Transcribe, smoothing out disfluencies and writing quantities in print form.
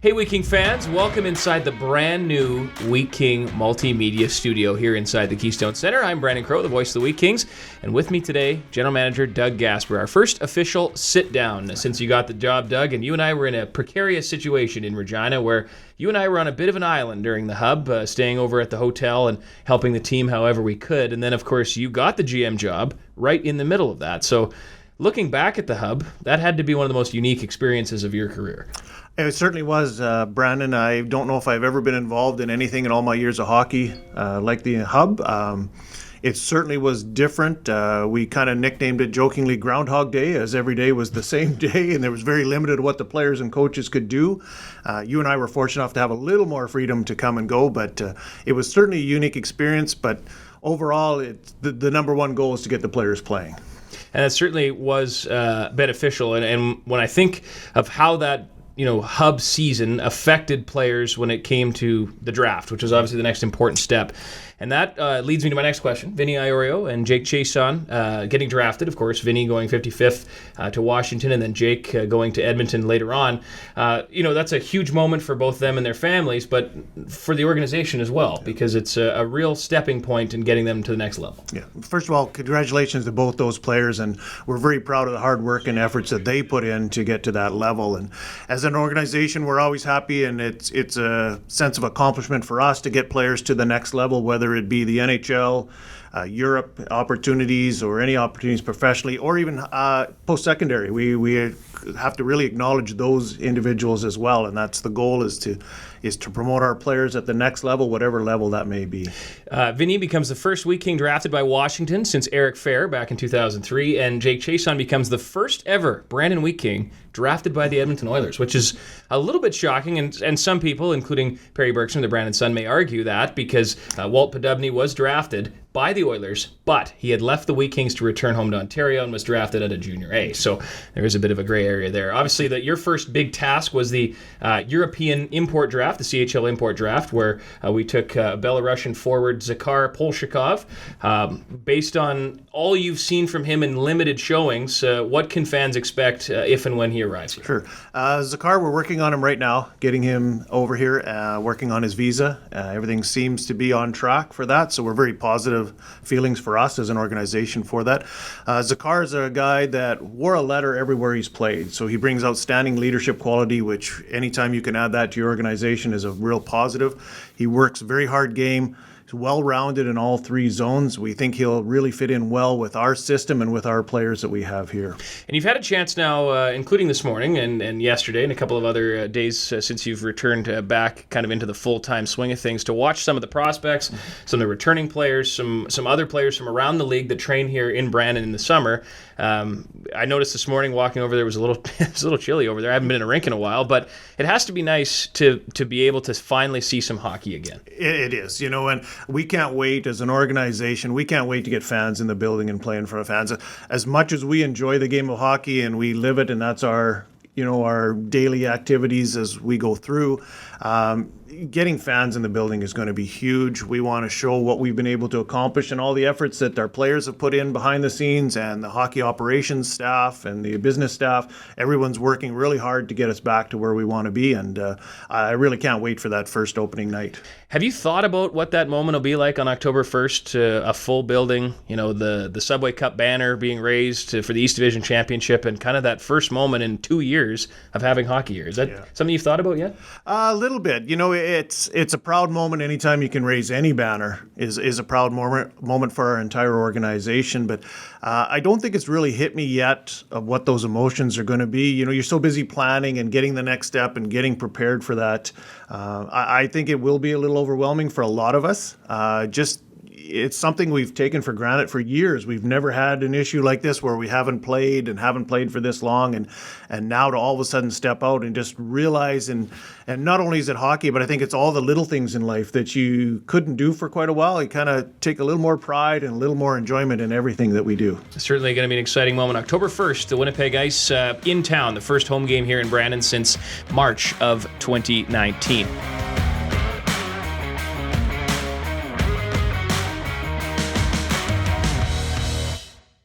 Hey, Wheat King fans, welcome inside the brand new Wheat King Multimedia Studio here inside the Keystone Center. I'm Branden Crowe, the voice of the Wheat Kings, and with me today, General Manager Doug Gasper, our first official sit-down since you got the job, Doug, and you and I were in a precarious situation in Regina where you and I were on a bit of an island during the hub, staying over at the hotel and helping the team however we could, and then, of course, you got the GM job right in the middle of that. So, looking back at the hub, that had to be one of the most unique experiences of your career. It certainly was, Branden. I don't know if I've ever been involved in anything in all my years of hockey like the hub. It certainly was different. We kind of nicknamed it jokingly Groundhog Day, as every day was the same day, and there was very limited what the players and coaches could do. You and I were fortunate enough to have a little more freedom to come and go, but it was certainly a unique experience. But overall, the number one goal is to get the players playing. And that certainly was beneficial. And when I think of how that hub season affected players when it came to the draft, which was obviously the next important step. And that leads me to my next question. Vinny Iorio and Jake Chiasson getting drafted, of course. Vinny going 55th to Washington, and then Jake going to Edmonton later on. That's a huge moment for both them and their families, but for the organization as well, because it's a real stepping point in getting them to the next level. Yeah. First of all, congratulations to both those players, and we're very proud of the hard work and efforts that they put in to get to that level. And as an organization, we're always happy, and it's a sense of accomplishment for us to get players to the next level, whether it be the NHL, Europe opportunities, or any opportunities professionally, or even post-secondary. We have to really acknowledge those individuals as well, and that's the goal, is to promote our players at the next level, whatever level that may be. Vinny becomes the first Wheat King drafted by Washington since Eric Fair back in 2003, and Jake Chiasson becomes the first ever Brandon Wheat King drafted by the Edmonton Oilers, which is a little bit shocking, and some people, including Perry Bergstrom, the Brandon son, may argue that because Walt Podubny was drafted by the Oilers, but he had left the Wheat Kings to return home to Ontario and was drafted at a junior A. So there is a bit of a gray area there. Obviously, your first big task was the European import draft, the CHL import draft, where we took Belarusian forward Zakhar Polshikov. Based on all you've seen from him in limited showings, what can fans expect if and when he arrives here? Sure. Zakhar, we're working on him right now, getting him over here, working on his visa. Everything seems to be on track for that, so we're very positive feelings for us as an organization for that. Zakhar is a guy that wore a letter everywhere he's played, so he brings outstanding leadership quality, which anytime you can add that to your organization is a real positive. He works very hard game. He's well-rounded in all three zones. We think he'll really fit in well with our system and with our players that we have here. And you've had a chance now, including this morning and yesterday and a couple of other days since you've returned back kind of into the full-time swing of things, to watch some of the prospects, some of the returning players, some other players from around the league that train here in Brandon in the summer. I noticed this morning walking over there was a little chilly over there. I haven't been in a rink in a while, but it has to be nice to be able to finally see some hockey again. It is, and we can't wait as an organization. We can't wait to get fans in the building and play in front of fans. As much as we enjoy the game of hockey and we live it, and that's our daily activities as we go through, getting fans in the building is going to be huge. We want to show what we've been able to accomplish and all the efforts that our players have put in behind the scenes, and the hockey operations staff and the business staff. Everyone's working really hard to get us back to where we want to be, and I really can't wait for that first opening night. Have you thought about what that moment will be like on October 1st, a full building, the Subway Cup banner being raised for the East Division Championship, and kind of that first moment in 2 years of having hockey here? Is that something you've thought about yet? A little bit. It's a proud moment anytime you can raise any banner is a proud moment for our entire organization, but I don't think it's really hit me yet of what those emotions are going to be. You're so busy planning and getting the next step and getting prepared for that. I think it will be a little overwhelming for a lot of us. It's something we've taken for granted for years. We've never had an issue like this where we haven't played for this long, and now to all of a sudden step out and just realize, and not only is it hockey, but I think it's all the little things in life that you couldn't do for quite a while. You kind of take a little more pride and a little more enjoyment in everything that we do. It's certainly going to be an exciting moment. October 1st, the Winnipeg Ice in town, the first home game here in Brandon since March of 2019.